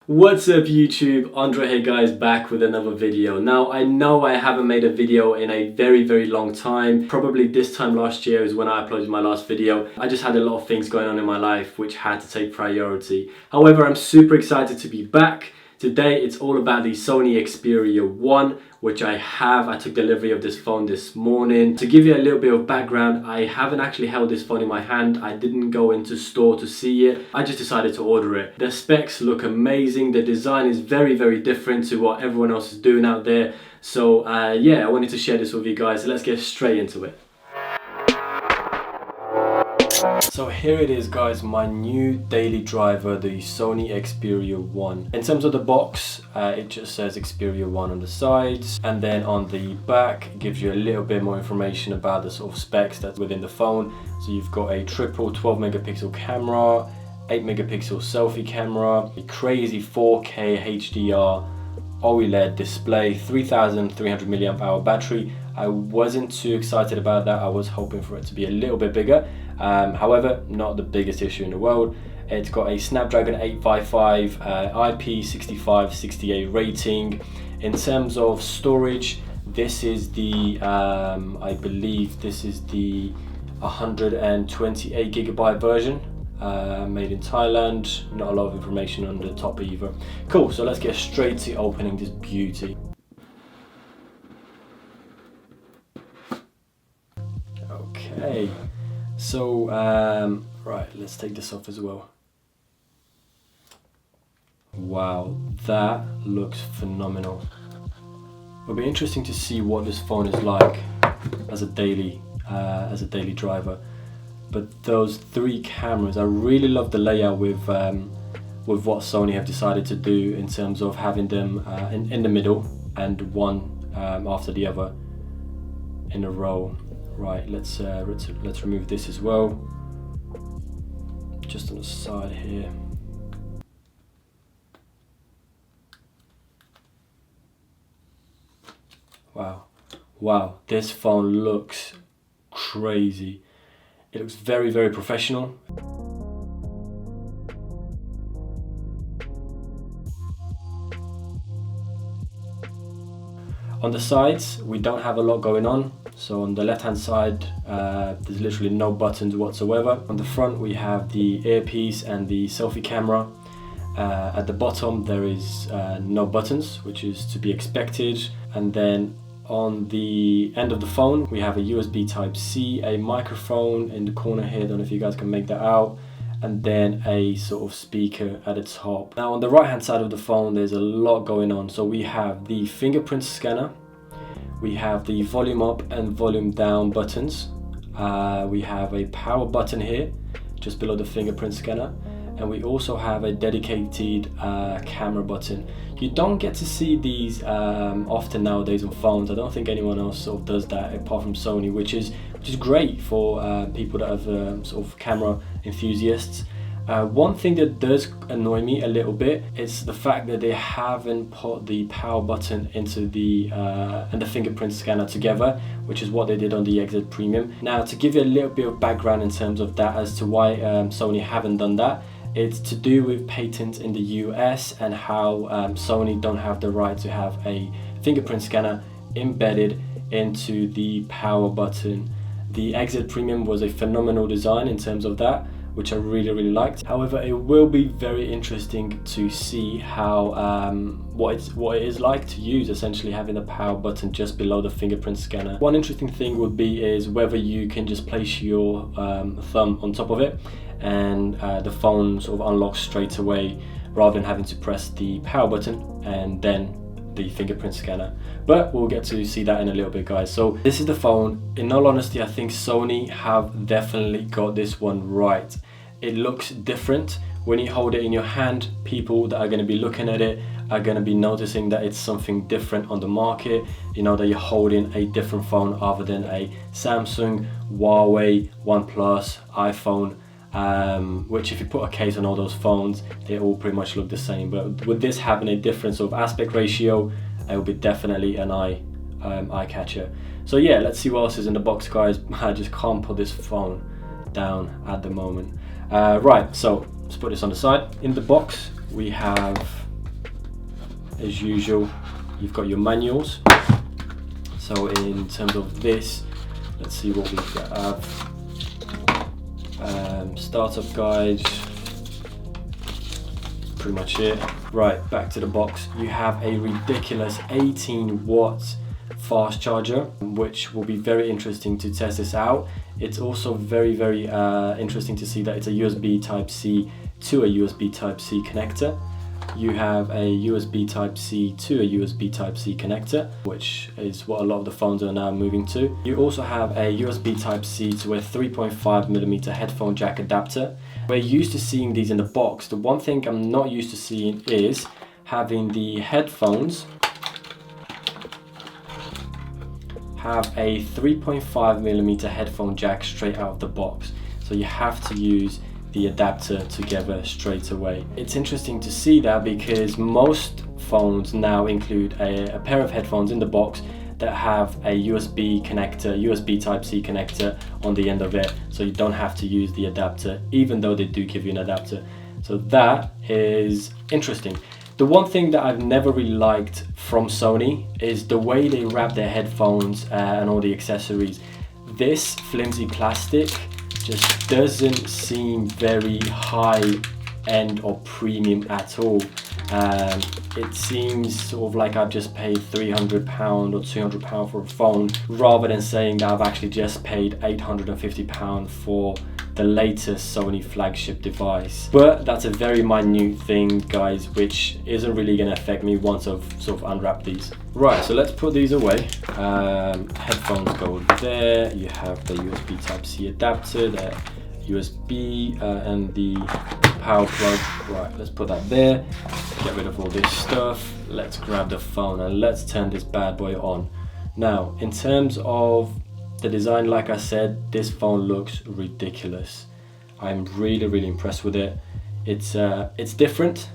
What's up YouTube, Andre here guys, back with another video. Now I know I haven't made a video in a very long time. Probably this time last year is when I uploaded my last video. I just had a lot of things going on in my life which had to take priority. However, I'm super excited to be back. Today it's all about the Sony Xperia 1, which I took delivery of this phone this morning. To give you a little bit of background, I haven't actually held this phone in my hand. I didn't go into store to see it. I just decided to order it. The specs look amazing. The design is very different to what everyone else is doing out there. So yeah, I wanted to share this with you guys. Let's get straight into it. So here it is guys, my new daily driver, the Sony Xperia 1. In terms of the box, it just says Xperia 1 on the sides, and then on the back it gives you a little bit more information about the sort of specs that's within the phone. So you've got a triple 12 megapixel camera, 8 megapixel selfie camera, a crazy 4K HDR OLED display, 3300 milliamp hour battery. I wasn't too excited about that. I was hoping for it to be a little bit bigger. However, not the biggest issue in the world. It's got a Snapdragon 855 IP6568 rating. In terms of storage, this is the I believe this is the 128 gigabyte version, made in Thailand. Not a lot of information on the top either. Cool, so let's get straight to opening this beauty. Okay, so right, let's take this off as well. Wow, that looks phenomenal. It'll be interesting to see what this phone is like as a daily driver. But those three cameras, I really love the layout with what Sony have decided to do in terms of having them in the middle and one after the other in a row. Right, let's remove this as well. Just on the side here. Wow, this phone looks crazy. It looks very professional. On the sides, we don't have a lot going on. So on the left hand side, there's literally no buttons whatsoever. On the front, we have the earpiece and the selfie camera. At the bottom, there is no buttons, which is to be expected. And then on the end of the phone, we have a USB Type-C, a microphone in the corner here, don't know if you guys can make that out, and then a sort of speaker at the top. Now on the right hand side of the phone, there's a lot going on. So we have the Fingerprint Scanner, we have the volume up and volume down buttons, we have a power button here, just below the Fingerprint Scanner, and we also have a dedicated camera button. You don't get to see these often nowadays on phones. I don't think anyone else sort of does that apart from Sony, which is great for people that have sort of camera enthusiasts. One thing that does annoy me a little bit is the fact that they haven't put the power button into the and the fingerprint scanner together, which is what they did on the XZ Premium. Now, to give you a little bit of background in terms of that as to why Sony haven't done that, it's to do with patents in the US and how Sony don't have the right to have a fingerprint scanner embedded into the power button. The XZ Premium was a phenomenal design in terms of that, which I really liked. However, it will be very interesting to see how what it is like to use essentially having the power button just below the fingerprint scanner. One interesting thing would be is whether you can just place your thumb on top of it and the phone sort of unlocks straight away rather than having to press the power button and then the fingerprint scanner. But we'll get to see that in a little bit, guys. So this is the phone. In all honesty, I think Sony have definitely got this one right. It looks different when you hold it in your hand. People that are going to be looking at it are going to be noticing that it's something different on the market, you know, that you're holding a different phone other than a Samsung, Huawei, OnePlus, iPhone, which if you put a case on all those phones, they all pretty much look the same. But with this having a different sort of aspect ratio, it will be definitely an eye catcher. So yeah, let's see what else is in the box, guys. I just can't put this phone down at the moment. Right, so let's put this on the side. In the box we have as usual, you've got your manuals. So in terms of this, let's see what we have. Startup guide, pretty much it. Right, back to the box. You have a ridiculous 18 watt fast charger, which will be very interesting to test this out. It's also very interesting to see that it's a USB Type-C to a USB Type-C connector. You have a USB Type-C to a USB Type-C connector, which is what a lot of the phones are now moving to. You also have a USB Type-C to a 3.5mm headphone jack adapter. We're used to seeing these in the box. The one thing I'm not used to seeing is having the headphones have a 3.5mm headphone jack straight out of the box. So you have to use the adapter together straight away. It's interesting to see that because most phones now include a pair of headphones in the box that have a USB connector, USB Type-C connector on the end of it, so you don't have to use the adapter, even though they do give you an adapter. So that is interesting. The one thing that I've never really liked from Sony is the way they wrap their headphones and all the accessories. This flimsy plastic just doesn't seem very high end or premium at all. It seems sort of like I've just paid £300 or £200 for a phone, rather than saying that I've actually just paid £850 for the latest Sony flagship device. But that's a very minute thing, guys, which isn't really going to affect me once I've sort of unwrapped these. Right, so let's put these away. Headphones go there. You have the USB Type-C adapter, the USB and the power plug. Right, let's put that there. Get rid of all this stuff. Let's grab the phone and let's turn this bad boy on. Now, in terms of the design, like I said, this phone looks ridiculous. I'm really impressed with it. It's different,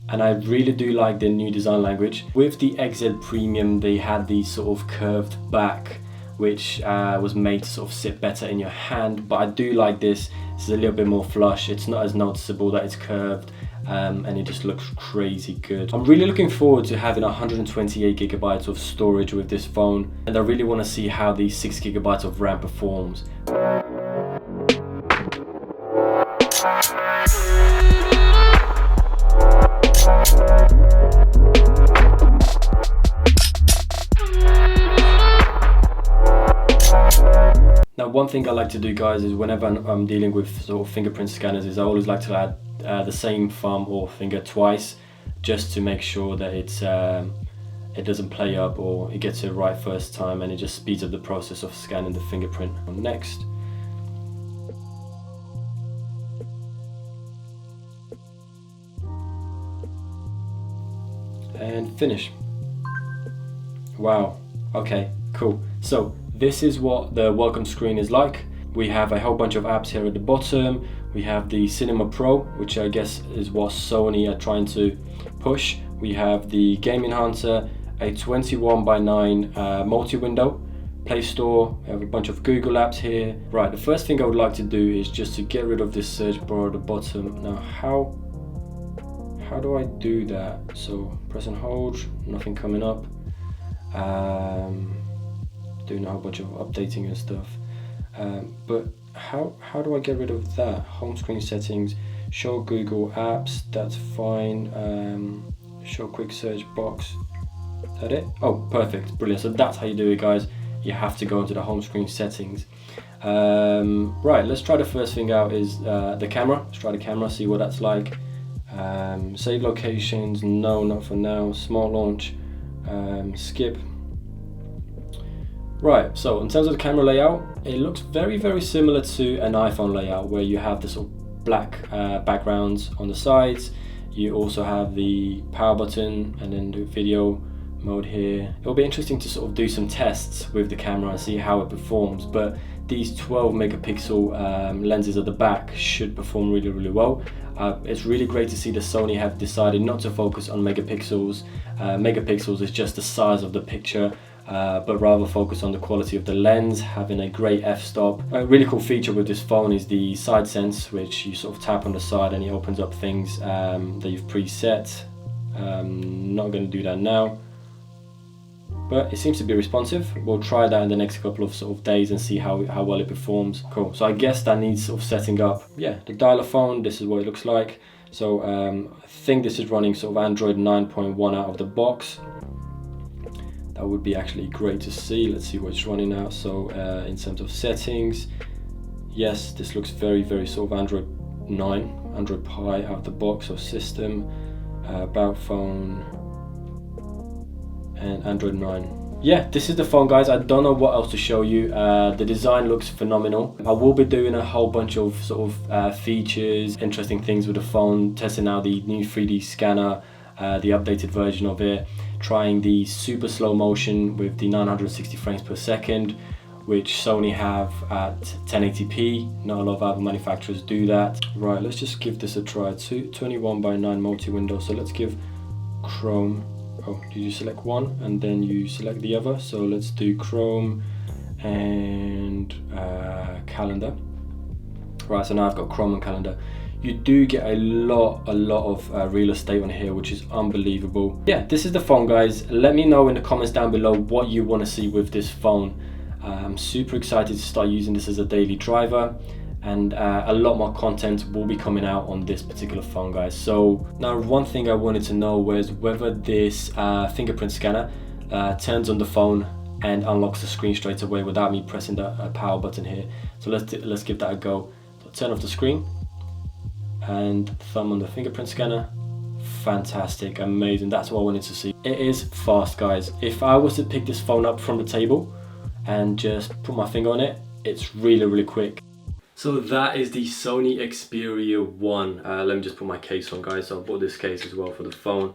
and I really do like the new design language. With the XZ Premium, they had the sort of curved back, which was made to sort of sit better in your hand, but I do like this. It's a little bit more flush. It's not as noticeable that it's curved, and it just looks crazy good. I'm really looking forward to having 128GB of storage with this phone, and I really want to see how the 6GB of RAM performs. Now, one thing I like to do, guys, is whenever I'm dealing with sort of fingerprint scanners, is I always like to add the same thumb or finger twice, just to make sure that it doesn't play up, or it gets it right first time, and it just speeds up the process of scanning the fingerprint. Next. And finish. Wow, okay, cool. So this is what the welcome screen is like. We have a whole bunch of apps here at the bottom. We have the Cinema Pro, which I guess is what Sony are trying to push. We have the Game Enhancer, a 21:9 multi-window, Play Store. We have a bunch of Google apps here. Right, the first thing I would like to do is just to get rid of this search bar at the bottom. Now, how do I do that? So press and hold, nothing coming up. Doing a whole bunch of updating and stuff. But how do I get rid of that? Home screen settings, show Google apps, that's fine. Show quick search box, is that it? Oh, perfect, brilliant. So that's how you do it, guys. You have to go into the home screen settings. Right, let's try the first thing out is the camera. Let's try the camera, see what that's like. Save locations, no, not for now. Smart launch, skip. Right, so in terms of the camera layout, it looks very similar to an iPhone layout, where you have the sort of black backgrounds on the sides. You also have the power button and then the video mode here. It'll be interesting to sort of do some tests with the camera and see how it performs, but these 12 megapixel lenses at the back should perform really well. It's really great to see that Sony have decided not to focus on megapixels. Megapixels is just the size of the picture, but rather focus on the quality of the lens, having a great f-stop. A really cool feature with this phone is the side sense, which you sort of tap on the side and it opens up things that you've preset. Not going to do that now, but it seems to be responsive. We'll try that in the next couple of sort of days and see how well it performs. Cool. So I guess that needs sort of setting up. Yeah, the dialer phone, this is what it looks like. So I think this is running sort of Android 9.1 out of the box. That would be actually great to see. Let's see what it's running now. So in terms of settings, yes, this looks very sort of Android 9, Android Pie out of the box. So system, about phone, and Android 9. Yeah, this is the phone, guys. I don't know what else to show you. The design looks phenomenal. I will be doing a whole bunch of sort of features, interesting things with the phone, testing out the new 3D scanner, the updated version of it, trying the super slow motion with the 960 frames per second, which Sony have at 1080p. Not a lot of other manufacturers do that. Right, let's just give this a try. 21:9 multi-window. So let's give Chrome. Oh, you select one and then you select the other. So let's do Chrome and calendar. Right, so now I've got Chrome and calendar. You do get a lot of real estate on here, which is unbelievable. Yeah, this is the phone, guys. Let me know in the comments down below what you want to see with this phone. I'm super excited to start using this as a daily driver, and a lot more content will be coming out on this particular phone, guys. So now one thing I wanted to know was whether this fingerprint scanner turns on the phone and unlocks the screen straight away without me pressing the power button here. So let's give that a go. So turn off the screen and thumb on the fingerprint scanner. Fantastic, amazing. That's what I wanted to see. It is fast, guys. If I was to pick this phone up from the table and just put my finger on it, it's really quick. So that is the Sony Xperia 1. Let me just put my case on, guys. So I bought this case as well for the phone.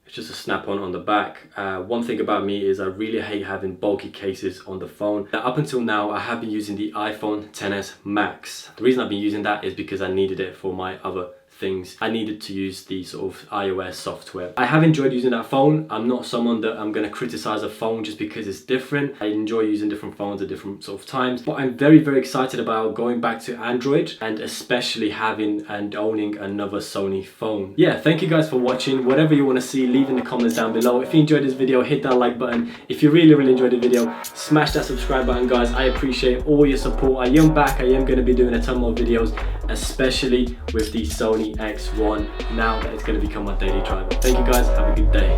It's just a snap-on on the back. One thing about me is I really hate having bulky cases on the phone. Now, up until now, I have been using the iPhone XS Max. The reason I've been using that is because I needed it for my other things. I needed to use the sort of iOS software. I have enjoyed using that phone. I'm not someone that I'm going to criticize a phone just because it's different. I enjoy using different phones at different sort of times, but I'm very excited about going back to Android and especially having and owning another Sony phone. Yeah, thank you guys for watching. Whatever you want to see, leave in the comments down below. If you enjoyed this video, hit that like button. If you really enjoyed the video, smash that subscribe button, guys. I appreciate all your support. I am back. I am going to be doing a ton more videos, especially with the Sony X1 now that it's going to become my daily driver. Thank you guys, have a good day.